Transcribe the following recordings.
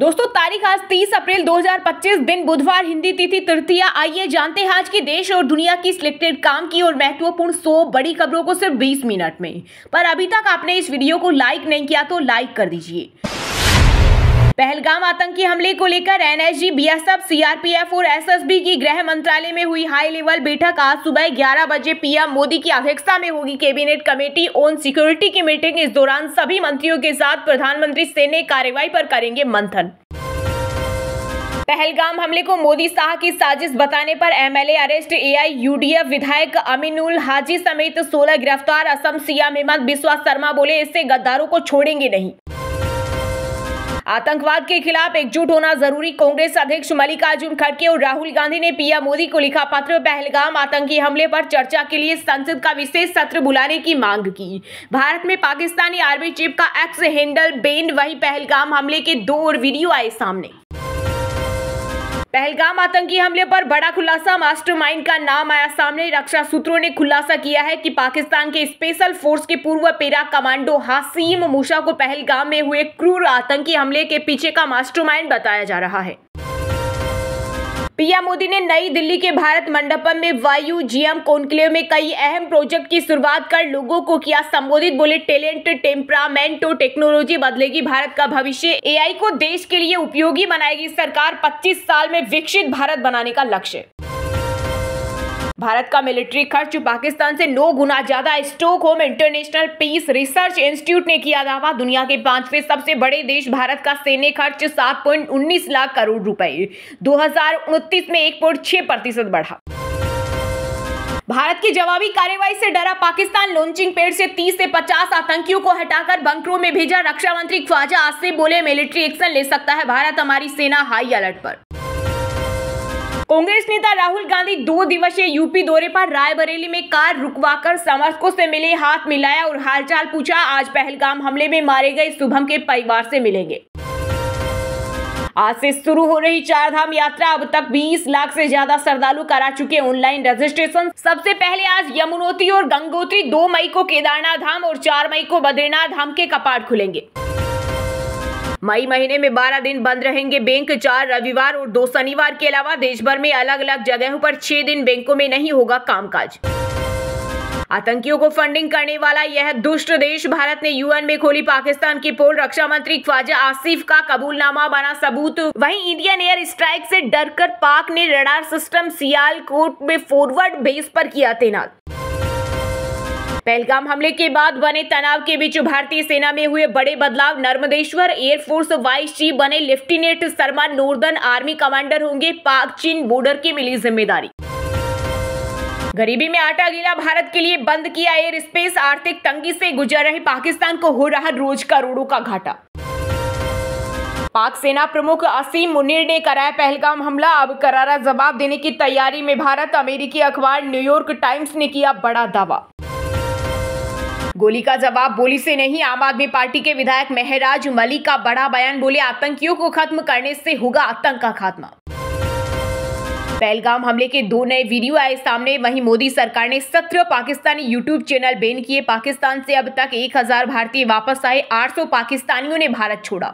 दोस्तों तारीख आज 30 अप्रैल 2025 दिन बुधवार, हिंदी तिथि तृतीया। आइए जानते हैं आज की देश और दुनिया की सिलेक्टेड काम की और महत्वपूर्ण 100 बड़ी खबरों को सिर्फ 20 मिनट में। पर अभी तक आपने इस वीडियो को लाइक नहीं किया तो लाइक कर दीजिए। पहलगाम आतंकी हमले को लेकर एनएसजी, बीएसएफ, सीआरपीएफ और एसएसबी की गृह मंत्रालय में हुई हाई लेवल बैठक आज सुबह 11 बजे पीएम मोदी की अध्यक्षता में होगी। कैबिनेट कमेटी ऑन सिक्योरिटी की मीटिंग। इस दौरान सभी मंत्रियों के साथ प्रधानमंत्री सैन्य कार्रवाई पर करेंगे मंथन। पहलगाम हमले को मोदी शाह की साजिश बताने पर एमएलए अरेस्ट। एआईयूडीएफ विधायक अमीनुल हाजी समेत 16 गिरफ्तार। असम सीएम हेमंत बिस्वा शर्मा बोले, इससे गद्दारों को छोड़ेंगे नहीं। आतंकवाद के खिलाफ एकजुट होना जरूरी। कांग्रेस अध्यक्ष मल्लिकार्जुन खड़गे और राहुल गांधी ने पीएम मोदी को लिखा पत्र। पहलगाम आतंकी हमले पर चर्चा के लिए संसद का विशेष सत्र बुलाने की मांग की। भारत में पाकिस्तानी आर्मी चीफ का एक्स हैंडल बैन। वहीं पहलगाम हमले के 2 और वीडियो आए सामने। पहलगाम आतंकी हमले पर बड़ा खुलासा, मास्टरमाइंड का नाम आया सामने। रक्षा सूत्रों ने खुलासा किया है कि पाकिस्तान के स्पेशल फोर्स के पूर्व पैरा कमांडो हाशिम मूसा को पहलगाम में हुए क्रूर आतंकी हमले के पीछे का मास्टरमाइंड बताया जा रहा है। पीएम मोदी ने नई दिल्ली के भारत मंडपम में वायूजीएम कॉन्क्लेव में कई अहम प्रोजेक्ट की शुरुआत कर लोगों को किया संबोधित। बोले, टैलेंट, टेम्परामेंट और टेक्नोलॉजी बदलेगी भारत का भविष्य। एआई को देश के लिए उपयोगी बनाएगी सरकार। 25 साल में विकसित भारत बनाने का लक्ष्य। भारत का मिलिट्री खर्च पाकिस्तान से 9 गुना ज्यादा। Stockholm International Peace Research Institute ने किया दावा। दुनिया के 5वें सबसे बड़े देश भारत का सैन्य खर्च 7.19 लाख करोड़ रुपए 2029 में 1.6% बढ़ा। भारत की जवाबी कार्रवाई से डरा पाकिस्तान। लॉन्चिंग पैड से 30 से 50 आतंकियों को हटाकर बंकरों में भेजा। रक्षा मंत्री ख्वाजा आसिफ बोले, मिलिट्री एक्शन ले सकता है भारत, हमारी सेना हाई अलर्ट पर। कांग्रेस नेता राहुल गांधी 2 दिवसीय यूपी दौरे पर रायबरेली में कार रुकवाकर समर्थकों से मिले, हाथ मिलाया और हालचाल पूछा। आज पहलगाम हमले में मारे गए शुभम के परिवार से मिलेंगे। आज से शुरू हो रही 4 धाम यात्रा। अब तक 20 लाख से ज्यादा श्रद्धालु करा चुके ऑनलाइन रजिस्ट्रेशन। सबसे पहले आज यमुनोत्री और गंगोत्री, 2 मई को केदारनाथ धाम और 4 मई को बद्रीनाथ धाम के कपाट खुलेंगे। मई महीने में 12 दिन बंद रहेंगे बैंक। 4 रविवार और 2 शनिवार के अलावा देश भर में अलग अलग जगहों पर 6 दिन बैंकों में नहीं होगा कामकाज। आतंकियों को फंडिंग करने वाला यह दुष्ट देश। भारत ने यूएन में खोली पाकिस्तान की पोल। रक्षा मंत्री ख्वाजा आसिफ का कबूलनामा बना सबूत। वहीं इंडियन एयर स्ट्राइक से डरकर पाक ने रडार सिस्टम सियालकोट में फॉरवर्ड बेस पर किया तैनात। पहलगाम हमले के बाद बने तनाव के बीच भारतीय सेना में हुए बड़े बदलाव। नर्मदेश्वर एयरफोर्स वाइस चीफ बने lieutenant Sharma northern army commander होंगे। पाक चीन बॉर्डर की मिली जिम्मेदारी। गरीबी में आटा गीला भारत के लिए बंद किया एयर स्पेस। आर्थिक तंगी से गुजर रहे पाकिस्तान को हो रहा रोज करोड़ों का घाटा। पाक सेना प्रमुख असीम मुनीर ने कराया पहलगाम हमला। अब करारा जवाब देने की तैयारी में भारत। अमेरिकी अखबार न्यूयॉर्क टाइम्स ने किया बड़ा दावा। गोली का जवाब बोली से नहीं। आम आदमी पार्टी के विधायक महराज मलिक का बड़ा बयान। बोले, आतंकियों को खत्म करने से होगा आतंक का खात्मा। पहलगाम हमले के 2 नए वीडियो आए सामने। वहीं मोदी सरकार ने 17 पाकिस्तानी यूट्यूब चैनल बैन किए। पाकिस्तान से अब तक 1000 भारतीय वापस आए। 800 पाकिस्तानियों ने भारत छोड़ा।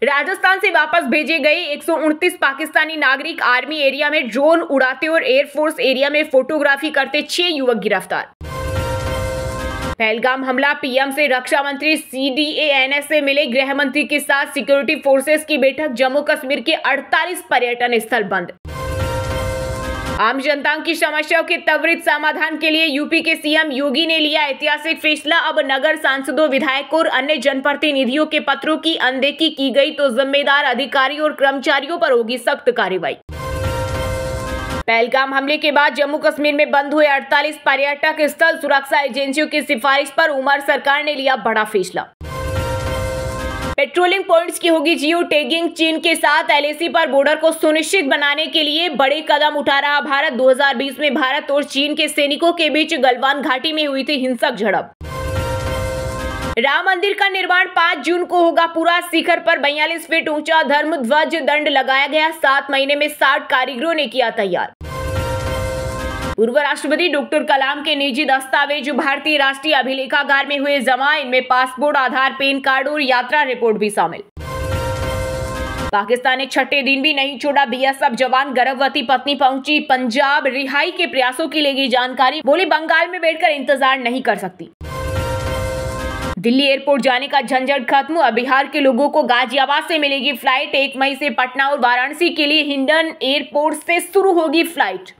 राजस्थान से वापस भेजे गए 129 पाकिस्तानी नागरिक। आर्मी एरिया में ड्रोन उड़ाते और एयरफोर्स एरिया में फोटोग्राफी करते 6 युवक गिरफ्तार। पहलगाम हमला, पीएम से रक्षा मंत्री CDANS से मिले। गृह मंत्री के साथ सिक्योरिटी फोर्सेस की बैठक। जम्मू कश्मीर के 48 पर्यटन स्थल बंद। आम जनता की समस्याओं के त्वरित समाधान के लिए यूपी के सीएम योगी ने लिया ऐतिहासिक फैसला। अब नगर सांसदों, विधायकों और अन्य जनप्रतिनिधियों के पत्रों की अनदेखी की गई तो जिम्मेदार अधिकारियों और कर्मचारियों पर होगी सख्त कार्रवाई। पहलगाम हमले के बाद जम्मू कश्मीर में बंद हुए 48 पर्यटक स्थल। सुरक्षा एजेंसियों की सिफारिश पर उमर सरकार ने लिया बड़ा फैसला। पेट्रोलिंग पॉइंट्स की होगी जियो टैगिंग। चीन के साथ LAC पर बॉर्डर को सुनिश्चित बनाने के लिए बड़े कदम उठा रहा भारत। 2020 में भारत और चीन के सैनिकों के बीच गलवान घाटी में हुई थी हिंसक झड़प। राम मंदिर का निर्माण 5 जून को होगा पूरा। शिखर पर 42 फीट ऊंचा धर्म ध्वज दंड लगाया गया। 7 महीने में 60 कारीगरों ने किया तैयार। पूर्व राष्ट्रपति डॉक्टर कलाम के निजी दस्तावेज भारतीय राष्ट्रीय अभिलेखागार में हुए जमा। इनमें पासपोर्ट, आधार, पैन कार्ड और यात्रा रिपोर्ट भी शामिल। पाकिस्तान ने छठे दिन भी नहीं छोड़ा बीएसएफ जवान, गर्भवती पत्नी पहुंची पंजाब, रिहाई के प्रयासों की लेगी जानकारी, बोली बंगाल में बैठकर इंतजार नहीं कर सकती। दिल्ली एयरपोर्ट जाने का झंझट खत्म, अब बिहार के लोगों को गाजियाबाद से मिलेगी फ्लाइट। 1 मई से पटना और वाराणसी के लिए हिंडन एयरपोर्ट से शुरू होगी फ्लाइट।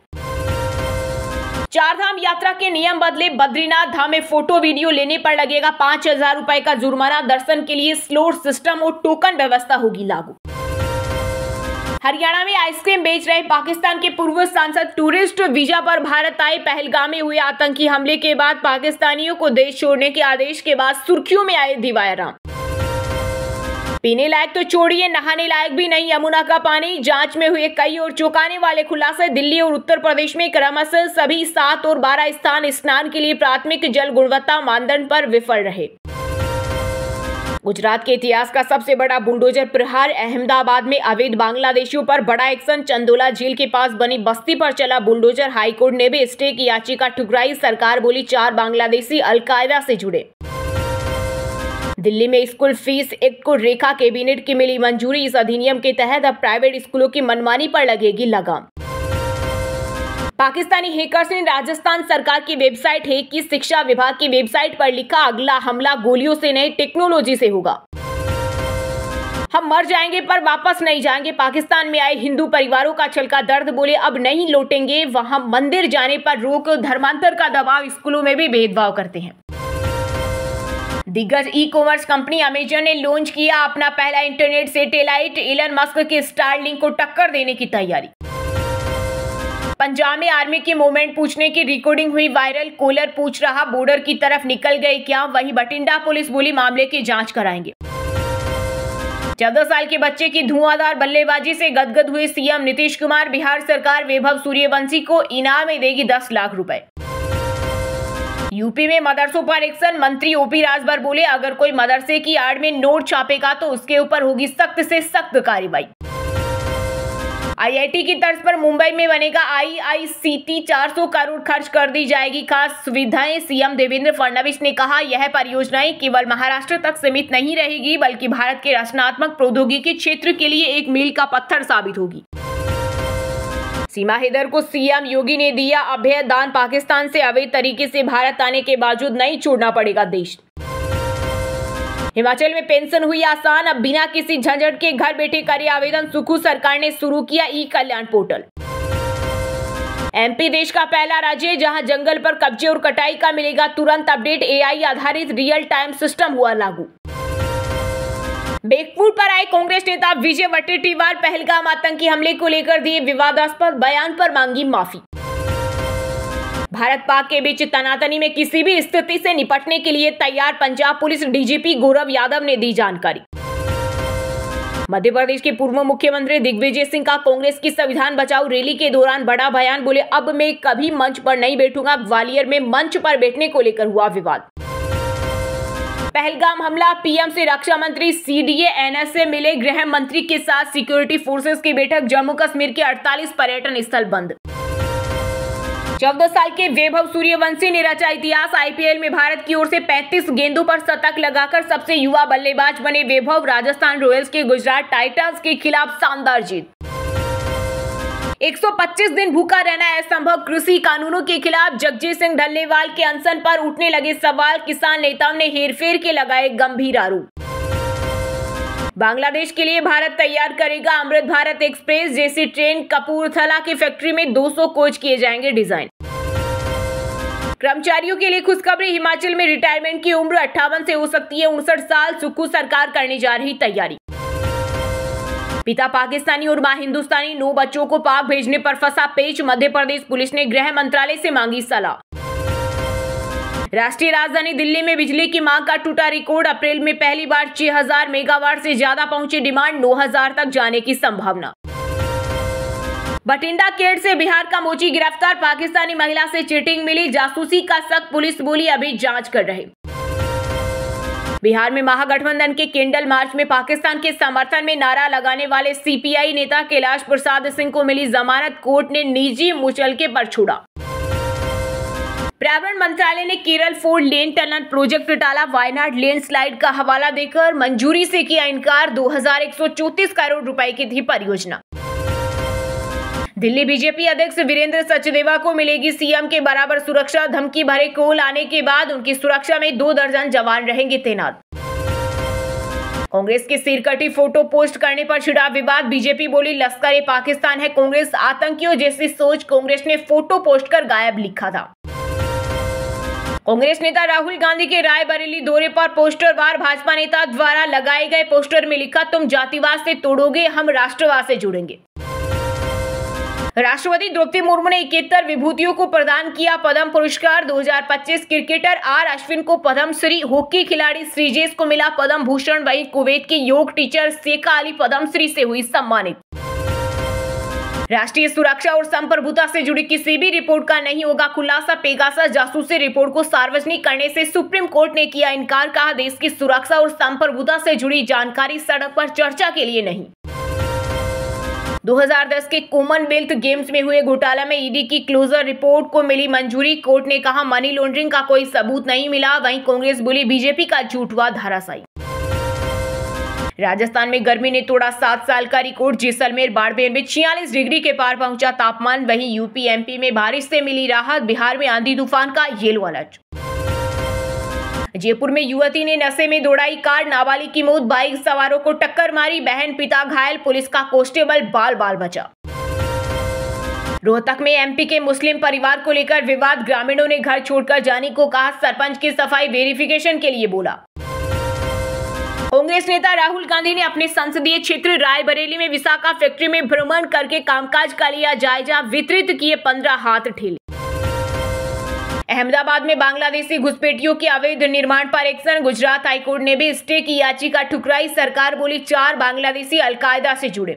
चारधाम यात्रा के नियम बदले, बद्रीनाथ धाम में फोटो वीडियो लेने पर लगेगा 5,000 रुपए का जुर्माना। दर्शन के लिए स्लॉट सिस्टम और टोकन व्यवस्था होगी लागू। हरियाणा में आइसक्रीम बेच रहे पाकिस्तान के पूर्व सांसद टूरिस्ट वीजा पर भारत आए। पहलगाम में हुए आतंकी हमले के बाद पाकिस्तानियों को देश छोड़ने के आदेश के बाद सुर्खियों में आए दिवायराम। पीने लायक तो छोड़िए, नहाने लायक भी नहीं यमुना का पानी। जांच में हुए कई और चौंकाने वाले खुलासे। दिल्ली और उत्तर प्रदेश में क्रमशः सभी 7 और 12 स्थान स्नान के लिए प्राथमिक जल गुणवत्ता मानदंड पर विफल रहे। गुजरात के इतिहास का सबसे बड़ा बुलडोजर प्रहार, अहमदाबाद में अवैध बांग्लादेशियों पर बड़ा एक्शन। चंदोला झील के पास बनी बस्ती पर चला बुलडोजर। हाईकोर्ट ने भी स्टे की याचिका ठुकराई। सरकार बोली 4 बांग्लादेशी अलकायदा से जुड़े। दिल्ली में स्कूल फीस एक्ट को रेखा कैबिनेट की मिली मंजूरी। इस अधिनियम के तहत अब प्राइवेट स्कूलों की मनमानी पर लगेगी लगाम। पाकिस्तानी हैकर्स ने राजस्थान सरकार की वेबसाइट हैक की। शिक्षा विभाग की वेबसाइट पर लिखा, अगला हमला गोलियों से नहीं टेक्नोलॉजी से होगा। हम मर जाएंगे पर वापस नहीं जाएंगे। पाकिस्तान में आए हिंदू परिवारों का छलका दर्द, बोले अब नहीं लौटेंगे। वहां मंदिर जाने पर रोक, धर्मांतर का दबाव, स्कूलों में भी भेदभाव करते हैं। दिग्गज ई कॉमर्स कंपनी अमेजन ने लॉन्च किया अपना पहला इंटरनेट सैटेलाइट। एलन मस्क के स्टारलिंक को टक्कर देने की तैयारी। पंजाब में आर्मी की मूवमेंट पूछने की रिकॉर्डिंग हुई वायरल। कॉलर पूछ रहा बॉर्डर की तरफ निकल गए क्या। वहीं बठिंडा पुलिस बोली मामले की जांच कराएंगे। 14 साल के बच्चे की धुआंधार बल्लेबाजी से गदगद हुए सीएम नीतीश कुमार। बिहार सरकार वैभव सूर्यवंशी को इनाम में देगी 10 लाख रुपए। यूपी में मदरसों पर एक्शन, मंत्री ओपी राजभर बोले अगर कोई मदरसे की आड़ में नोट छापेगा तो उसके ऊपर होगी सख्त से सख्त कार्रवाई। आईआईटी की तर्ज पर मुंबई में बनेगा आईआईसीटी। 400 करोड़ खर्च कर दी जाएगी खास सुविधाएं। सीएम देवेंद्र फडणवीस ने कहा यह परियोजनाएं केवल महाराष्ट्र तक सीमित नहीं रहेगी बल्कि भारत के रचनात्मक प्रौद्योगिकी क्षेत्र के लिए एक मील का पत्थर साबित होगी। सीमा हैदर को सीएम योगी ने दिया अभय दान। पाकिस्तान से अवैध तरीके से भारत आने के बावजूद नहीं छोड़ना पड़ेगा देश। हिमाचल में पेंशन हुई आसान, अब बिना किसी झंझट के घर बैठे करे आवेदन। सुखू सरकार ने शुरू किया ई कल्याण पोर्टल। एमपी देश का पहला राज्य जहां जंगल पर कब्जे और कटाई का मिलेगा तुरंत अपडेट। एआई आधारित रियल टाइम सिस्टम हुआ लागू। बेगफुट पर आए कांग्रेस नेता विजय वट्टेटीवार। पहलगाम आतंकी हमले को लेकर दिए विवादास्पद बयान पर मांगी माफी। भारत पाक के बीच तनातनी में किसी भी स्थिति से निपटने के लिए तैयार। पंजाब पुलिस डीजीपी गौरव यादव ने दी जानकारी। मध्य प्रदेश के पूर्व मुख्यमंत्री दिग्विजय सिंह का कांग्रेस की संविधान बचाओ रैली के दौरान बड़ा बयान, बोले अब मैं कभी मंच पर नहीं बैठूंगा। ग्वालियर में मंच पर बैठने को लेकर हुआ विवाद। पहलगाम हमला, पीएम से रक्षा मंत्री सीडीए एनएस से मिले। गृह मंत्री के साथ सिक्योरिटी फोर्सेस की बैठक। जम्मू कश्मीर के 48 पर्यटन स्थल बंद। 14 साल के वैभव सूर्यवंशी ने रचा इतिहास। आईपीएल में भारत की ओर से 35 गेंदों पर शतक लगाकर सबसे युवा बल्लेबाज बने वैभव। राजस्थान रॉयल्स के गुजरात टाइटंस के खिलाफ शानदार जीत। 125 दिन भूखा रहना असंभव, कृषि कानूनों के खिलाफ जगजीत सिंह ढल्लेवाल के अनशन पर उठने लगे सवाल। किसान नेताओं ने हेरफेर के लगाए गंभीर आरोप। बांग्लादेश के लिए भारत तैयार करेगा अमृत भारत एक्सप्रेस जैसी ट्रेन। कपूरथला की फैक्ट्री में 200 कोच किए जाएंगे डिजाइन। कर्मचारियों के लिए खुशखबरी, हिमाचल में रिटायरमेंट की उम्र 58 से हो सकती है 59 साल। सुक्खू सरकार करने जा रही तैयारी। पिता पाकिस्तानी और मां हिंदुस्तानी, 9 बच्चों को पाक भेजने पर फंसा पेच। मध्य प्रदेश पुलिस ने गृह मंत्रालय से मांगी सलाह। राष्ट्रीय राजधानी दिल्ली में बिजली की मांग का टूटा रिकॉर्ड। अप्रैल में पहली बार 6000 मेगावाट से ज्यादा पहुंची डिमांड। 9000 तक जाने की संभावना। बठिंडा केड से बिहार का मोची गिरफ्तार। पाकिस्तानी महिला से चीटिंग मिली, जासूसी का शक, पुलिस बोली अभी जांच कर रहे। बिहार में महागठबंधन के कैंडल मार्च में पाकिस्तान के समर्थन में नारा लगाने वाले सीपीआई नेता कैलाश प्रसाद सिंह को मिली जमानत। कोर्ट ने निजी मुचलके पर छोड़ा। पर्यावरण मंत्रालय ने केरल 4 लेन टनल प्रोजेक्ट टाला। वायनाड लैंडस्लाइड का हवाला देकर मंजूरी से किया इनकार। 2134 करोड़ रुपए की थी परियोजना। दिल्ली बीजेपी अध्यक्ष वीरेंद्र सचदेवा को मिलेगी सीएम के बराबर सुरक्षा। धमकी भरे कॉल आने के बाद उनकी सुरक्षा में 2 दर्जन जवान रहेंगे तैनात। कांग्रेस के सिरकटी फोटो पोस्ट करने पर छिड़ा विवाद। बीजेपी बोली लश्कर ए पाकिस्तान है कांग्रेस आतंकियों जैसी सोच। कांग्रेस ने फोटो पोस्ट कर गायब लिखा था। कांग्रेस नेता राहुल गांधी के रायबरेली दौरे पर पोस्टर वार। भाजपा नेता द्वारा लगाए गए पोस्टर में लिखा, तुम जातिवाद से तोड़ोगे, हम राष्ट्रवाद से जुड़ेंगे। राष्ट्रपति द्रौपदी मुर्मू ने 71 विभूतियों को प्रदान किया पद्म पुरस्कार। 2025 क्रिकेटर आर अश्विन को पद्म श्री, हॉकी खिलाड़ी श्रीजेश को मिला पद्म भूषण। वहीं कुवैत की योग टीचर शेखा अली पद्म श्री से हुई सम्मानित। राष्ट्रीय सुरक्षा और संप्रभुता से जुड़ी किसी भी रिपोर्ट का नहीं होगा खुलासा। पेगासस जासूसी रिपोर्ट को सार्वजनिक करने से सुप्रीम कोर्ट ने किया इनकार। कहा, देश की सुरक्षा और संप्रभुता से जुड़ी जानकारी सड़क पर चर्चा के लिए नहीं। 2010 के कॉमनवेल्थ गेम्स में हुए घोटाला में ईडी की क्लोजर रिपोर्ट को मिली मंजूरी। कोर्ट ने कहा, मनी लॉन्ड्रिंग का कोई सबूत नहीं मिला। वहीं कांग्रेस बोली बीजेपी का झूठ हुआ धराशायी। राजस्थान में गर्मी ने तोड़ा 7 साल का रिकॉर्ड। जैसलमेर बाड़मेर में 46 डिग्री के पार पहुंचा तापमान। वहीं यूपी एमपी में बारिश से मिली राहत। बिहार में आंधी तूफान का येलो अलर्ट। जयपुर में युवती ने नशे में दौड़ाई कार, नाबालिग की मौत। बाइक सवारों को टक्कर मारी, बहन पिता घायल, पुलिस का कांस्टेबल बाल बाल बचा। रोहतक में एमपी के मुस्लिम परिवार को लेकर विवाद। ग्रामीणों ने घर छोड़कर जाने को कहा। सरपंच की सफाई वेरिफिकेशन के लिए बोला। कांग्रेस नेता राहुल गांधी ने अपने संसदीय क्षेत्र रायबरेली में विशाखा फैक्ट्री में भ्रमण करके कामकाज का लिया जायजा। वितरित किए 15 हाथ ठेले। अहमदाबाद में बांग्लादेशी घुसपैठियों के अवैध निर्माण पर एक्शन। गुजरात हाईकोर्ट ने भी स्टे की याचिका ठुकराई। सरकार बोली 4 बांग्लादेशी अलकायदा से जुड़े।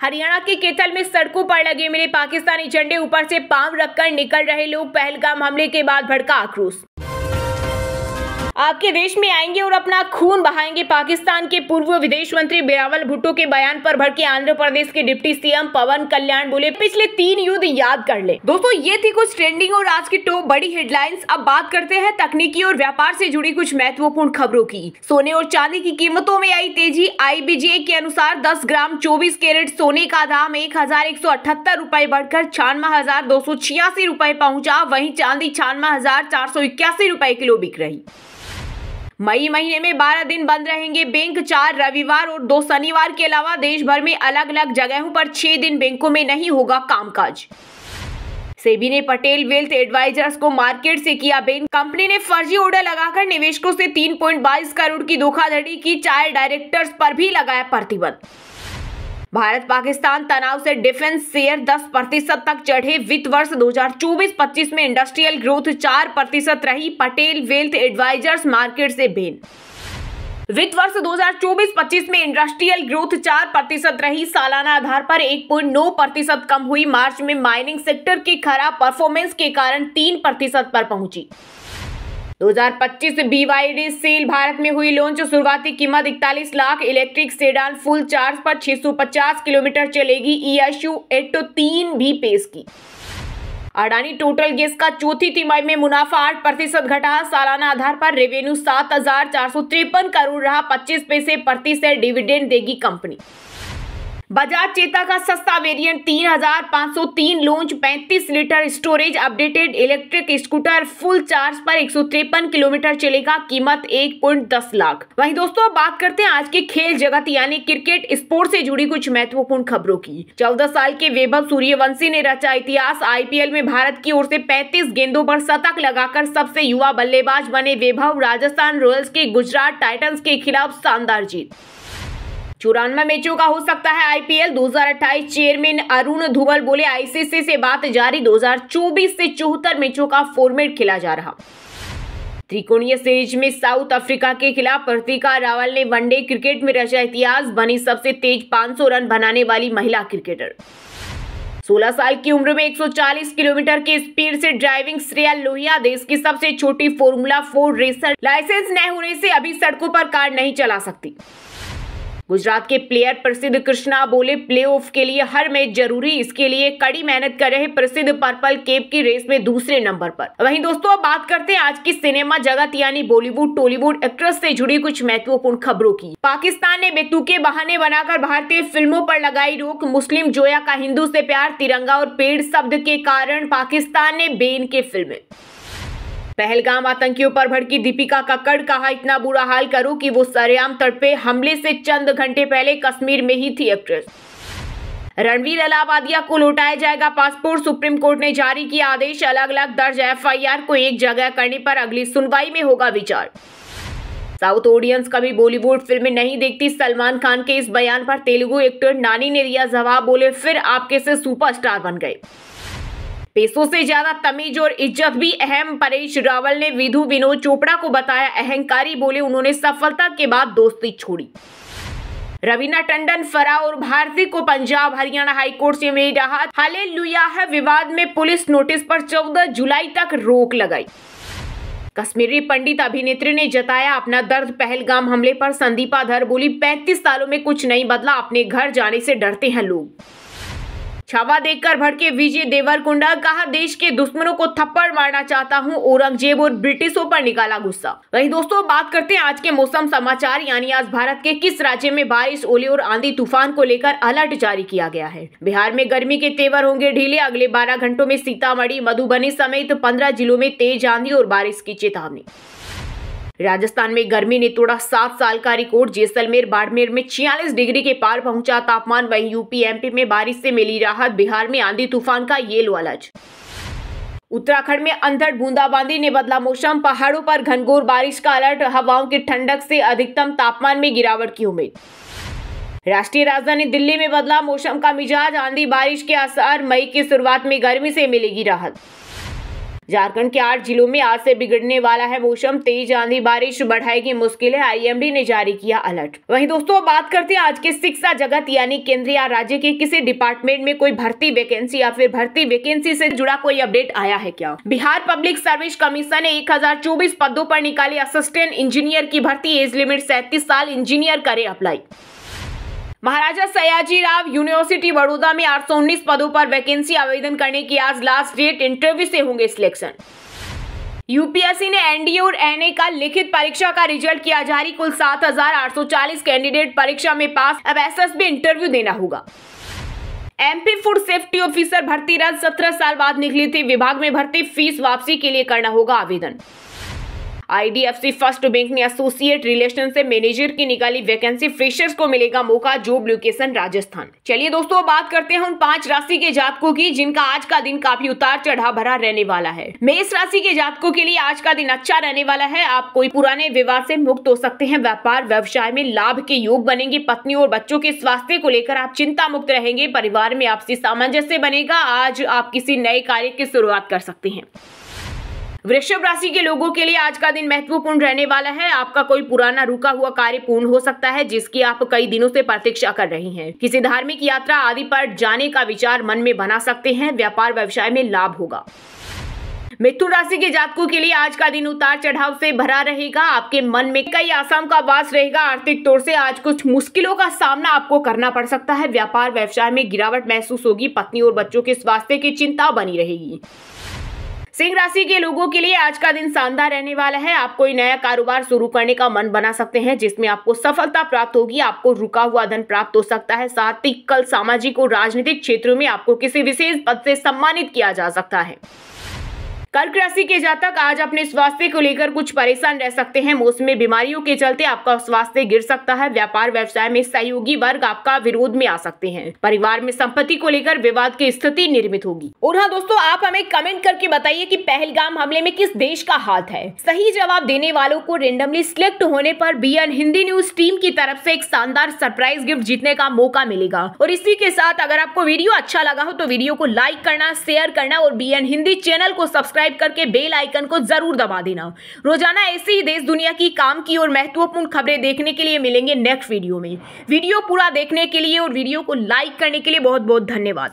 हरियाणा के कैथल में सड़कों पर लगे मिले पाकिस्तानी झंडे, ऊपर से पांव रखकर निकल रहे लोग। पहलगाम हमले के बाद भड़का आक्रोश। आपके देश में आएंगे और अपना खून बहाएंगे। पाकिस्तान के पूर्व विदेश मंत्री बिलावल भुट्टो के बयान पर भड़के आंध्र प्रदेश के डिप्टी सीएम पवन कल्याण। बोले पिछले 3 युद्ध याद कर ले। दोस्तों, ये थी कुछ ट्रेंडिंग और आज की टॉप बड़ी हेडलाइंस। अब बात करते हैं तकनीकी और व्यापार से जुड़ी कुछ महत्वपूर्ण खबरों की। सोने और चांदी की कीमतों में आई तेजी। IBJ के अनुसार 10 ग्राम 24 कैरेट सोने का दाम 1178 रुपए बढ़कर 96,286 रुपए पहुंचा। वहीं चांदी 96,481 रुपए किलो बिक रही। मई महीने में 12 दिन बंद रहेंगे बैंक। 4 रविवार और 2 शनिवार के अलावा देश भर में अलग अलग जगहों पर 6 दिन बैंकों में नहीं होगा कामकाज। सेबी ने पटेल वेल्थ एडवाइजर्स को मार्केट से किया बैन। कंपनी ने फर्जी ऑर्डर लगाकर निवेशकों से 3.22 करोड़ की धोखाधड़ी की। 4 डायरेक्टर्स पर भी लगाया प्रतिबंध। भारत पाकिस्तान तनाव से डिफेंस शेयर 10% तक चढ़े। वित्त वर्ष 2024-25 में इंडस्ट्रियल ग्रोथ 4% रही। पटेल वेल्थ एडवाइजर्स मार्केट से बैन। वित्त वर्ष 2024-25 में इंडस्ट्रियल ग्रोथ 4% रही। सालाना आधार पर 1.9% कम हुई। मार्च में माइनिंग सेक्टर की खराब परफॉर्मेंस के कारण 3% पर पहुंची। 2025 BYD सेल भारत में हुई लॉन्च। शुरुआती कीमत 41 lakh. Electric sedan full charge पर 650 किलोमीटर चलेगी। ESU एटो 3 भी पेश की। अडानी टोटल गैस का चौथी तिमाही में मुनाफा 8% घटा। सालाना आधार पर रेवेन्यू 7,453 करोड़ रहा। 25 पैसे प्रति शेयर डिविडेंड देगी कंपनी। बजाज चेता का सस्ता variant 3,503 launch. 35 litre storage. Updated electric scooter full charge पर 153 किलोमीटर चलेगा। कीमत 1.10 लाख। वहीं दोस्तों, बात करते हैं आज के खेल जगत यानी क्रिकेट स्पोर्ट से जुड़ी कुछ महत्वपूर्ण खबरों की। 14 साल के वैभव सूर्यवंशी ने रचा इतिहास। IPL में भारत की ओर से 35 गेंदों पर शतक लगाकर सबसे युवा बल्लेबाज बने वैभव। राजस्थान रॉयल्स की गुजरात टाइटंस के खिलाफ शानदार जीत। 94 मैचों का हो सकता है IPL 2028। चेयरमैन अरुण धुमल बोले ICC से बात जारी। 2024 से 74 मैचों का फॉर्मेट खेला जा रहा। त्रिकोणीय सीरीज में साउथ अफ्रीका के खिलाफ प्रतिका रावल ने वनडे क्रिकेट में रचा इतिहास। बनी सबसे तेज 500 रन बनाने वाली महिला क्रिकेटर। 16 साल की उम्र में 140 किलोमीटर की स्पीड से ड्राइविंग श्रेया लोहिया देश की सबसे छोटी फॉर्मूला 4 रेसर। लाइसेंस न होने से अभी सड़कों पर कार नहीं चला सकती। गुजरात के प्लेयर प्रसिद्ध कृष्णा बोले, प्लेऑफ के लिए हर मैच जरूरी, इसके लिए कड़ी मेहनत कर रहे प्रसिद्ध पर्पल कैप की रेस में दूसरे नंबर पर। वहीं दोस्तों अब बात करते हैं आज की सिनेमा जगत यानी बॉलीवुड टॉलीवुड एक्ट्रेस से जुड़ी कुछ महत्वपूर्ण खबरों की। पाकिस्तान ने बेतुके बहाने बनाकर भारतीय फिल्मों पर लगाई रोक। मुस्लिम जोया का हिंदू से प्यार, तिरंगा और पेड़ शब्द के कारण पाकिस्तान ने बैन की फिल्में। पहलगाम आतंकियों पर भड़की दीपिका कक्कड़, कहा इतना बुरा हाल करो कि वो सरेआम तड़पे, हमले से चंद घंटे पहले कश्मीर में ही थी एक्ट्रेस। रणवीर अलाहाबादिया को लौटाया जाएगा पासपोर्ट, सुप्रीम कोर्ट ने जारी किया आदेश। अलग अलग दर्ज FIR को एक जगह करने पर अगली सुनवाई में होगा विचार। साउथ ऑडियंस कभी बॉलीवुड फिल्में नहीं देखती, सलमान खान के इस बयान पर तेलुगु एक्टर नानी ने दिया जवाब, बोले फिर आप कैसे सुपरस्टार बन गए। पैसों से ज्यादा तमीज और इज्जत भी अहम, परेश रावल ने विधु विनोद चोपड़ा को बताया अहंकारी, बोले उन्होंने सफलता के बाद दोस्ती छोड़ी। रवीना टंडन, फराह और भारती को पंजाब हरियाणा हाईकोर्ट से मिली राहत। हालेलुया है विवाद में पुलिस नोटिस पर 14 जुलाई तक रोक लगाई। कश्मीरी पंडित अभिनेत्री ने जताया अपना दर्द पहलगाम हमले पर। संदीपा धर बोली, 35 सालों में कुछ नहीं बदला, अपने घर जाने से डरते हैं लोग। छावा देखकर भड़के विजय देवरकोंडा, कहा देश के दुश्मनों को थप्पड़ मारना चाहता हूं, औरंगजेब और ब्रिटिशों पर निकाला गुस्सा। वहीं दोस्तों बात करते हैं आज के मौसम समाचार यानी आज भारत के किस राज्य में बारिश, ओले और आंधी तूफान को लेकर अलर्ट जारी किया गया है। बिहार में गर्मी के तेवर होंगे ढीले, अगले 12 घंटों में सीतामढ़ी मधुबनी समेत 15 जिलों में तेज आंधी और बारिश की चेतावनी। राजस्थान में गर्मी ने तोड़ा 7 साल का रिकॉर्ड, जैसलमेर बाड़मेर में 46 डिग्री के पार पहुंचा तापमान। वहीं यूपी MP में बारिश से मिली राहत, बिहार में आंधी तूफान का येलो अलर्ट। उत्तराखंड में अंधड़ बूंदाबांदी ने बदला मौसम, पहाड़ों पर घनघोर बारिश का अलर्ट, हवाओं की ठंडक से अधिकतम तापमान में गिरावट की उम्मीद। राष्ट्रीय राजधानी दिल्ली में बदला मौसम का मिजाज, आंधी बारिश के आसार, मई की शुरुआत में गर्मी से मिलेगी राहत। झारखंड के 8 जिलों में आज से बिगड़ने वाला है मौसम, तेज आंधी बारिश बढ़ाएगी मुश्किलें, IMD ने जारी किया अलर्ट। वहीं दोस्तों बात करते हैं आज के शिक्षा जगत यानी केंद्र या राज्य के किसी डिपार्टमेंट में कोई भर्ती वैकेंसी या फिर भर्ती वैकेंसी से जुड़ा कोई अपडेट आया है क्या। बिहार पब्लिक सर्विस कमीशन ने 1024 पदों पर निकाली असिस्टेंट इंजीनियर की भर्ती, एज लिमिट 37 साल, इंजीनियर करे अप्लाई। महाराजा सयाजीराव यूनिवर्सिटी बड़ौदा में 819 पदों पर वैकेंसी, आवेदन करने की आज लास्ट डेट, इंटरव्यू से होंगे सिलेक्शन। UPSC ने NDA और NA का लिखित परीक्षा का रिजल्ट किया जारी, कुल 7,840 कैंडिडेट परीक्षा में पास, अब SSB इंटरव्यू देना होगा। MP फूड सेफ्टी ऑफिसर भर्ती रद्द, 17 साल बाद निकली थी विभाग में भर्ती, फीस वापसी के लिए करना होगा आवेदन। IDFC फर्स्ट बैंक ने एसोसिएट रिलेशनशिप मैनेजर की निकाली वैकेंसी, फ्रेशर्स को मिलेगा मौका, जॉब लोकेशन राजस्थान। चलिए दोस्तों बात करते हैं उन 5 राशि के जातकों की जिनका आज का दिन काफी उतार चढ़ाव भरा रहने वाला है। मेष राशि के जातकों के लिए आज का दिन अच्छा रहने वाला है, आप कोई पुराने विवाद से मुक्त हो सकते हैं, व्यापार व्यवसाय में लाभ के योग बनेंगे, पत्नी और बच्चों के स्वास्थ्य को लेकर आप चिंता मुक्त रहेंगे, परिवार में आपसी सामंजस्य बनेगा, आज आप किसी नए कार्य की शुरुआत कर सकते हैं। वृषभ राशि के लोगों के लिए आज का दिन महत्वपूर्ण रहने वाला है, आपका कोई पुराना रुका हुआ कार्य पूर्ण हो सकता है जिसकी आप कई दिनों से प्रतीक्षा कर रही हैं। किसी धार्मिक यात्रा आदि पर जाने का विचार मन में बना सकते हैं, व्यापार व्यवसाय में लाभ होगा। मिथुन राशि के जातकों के लिए आज का दिन उतार चढ़ाव से भरा रहेगा, आपके मन में कई आशाओं का वास रहेगा, आर्थिक तौर से आज कुछ मुश्किलों का सामना आपको करना पड़ सकता है, व्यापार व्यवसाय में गिरावट महसूस होगी, पत्नी और बच्चों के स्वास्थ्य की चिंता बनी रहेगी। सिंह राशि के लोगों के लिए आज का दिन शानदार रहने वाला है, आप कोई नया कारोबार शुरू करने का मन बना सकते हैं जिसमें आपको सफलता प्राप्त होगी, आपको रुका हुआ धन प्राप्त हो सकता है, साथ ही कल सामाजिक और राजनीतिक क्षेत्रों में आपको किसी विशेष पद से सम्मानित किया जा सकता है। कर्क राशि के जातक आज अपने स्वास्थ्य को लेकर कुछ परेशान रह सकते हैं, मौसमी बीमारियों के चलते आपका स्वास्थ्य गिर सकता है, व्यापार व्यवसाय में सहयोगी वर्ग आपका विरोध में आ सकते हैं, परिवार में संपत्ति को लेकर विवाद की स्थिति निर्मित होगी। और हाँ दोस्तों, आप हमें कमेंट करके बताइए कि पहलगाम हमले में किस देश का हाथ है। सही जवाब देने वालों को रेंडमली सिलेक्ट होने पर BN हिंदी न्यूज टीम की तरफ से एक शानदार सरप्राइज गिफ्ट जीतने का मौका मिलेगा। और इसी के साथ अगर आपको वीडियो अच्छा लगा हो तो वीडियो को लाइक करना, शेयर करना और BN हिंदी चैनल को सब्सक्राइब करके बेल आइकन को जरूर दबा देना। रोजाना ऐसे ही देश दुनिया की काम की और महत्वपूर्ण खबरें देखने के लिए मिलेंगे नेक्स्ट वीडियो में। वीडियो पूरा देखने के लिए और वीडियो को लाइक करने के लिए बहुत बहुत धन्यवाद।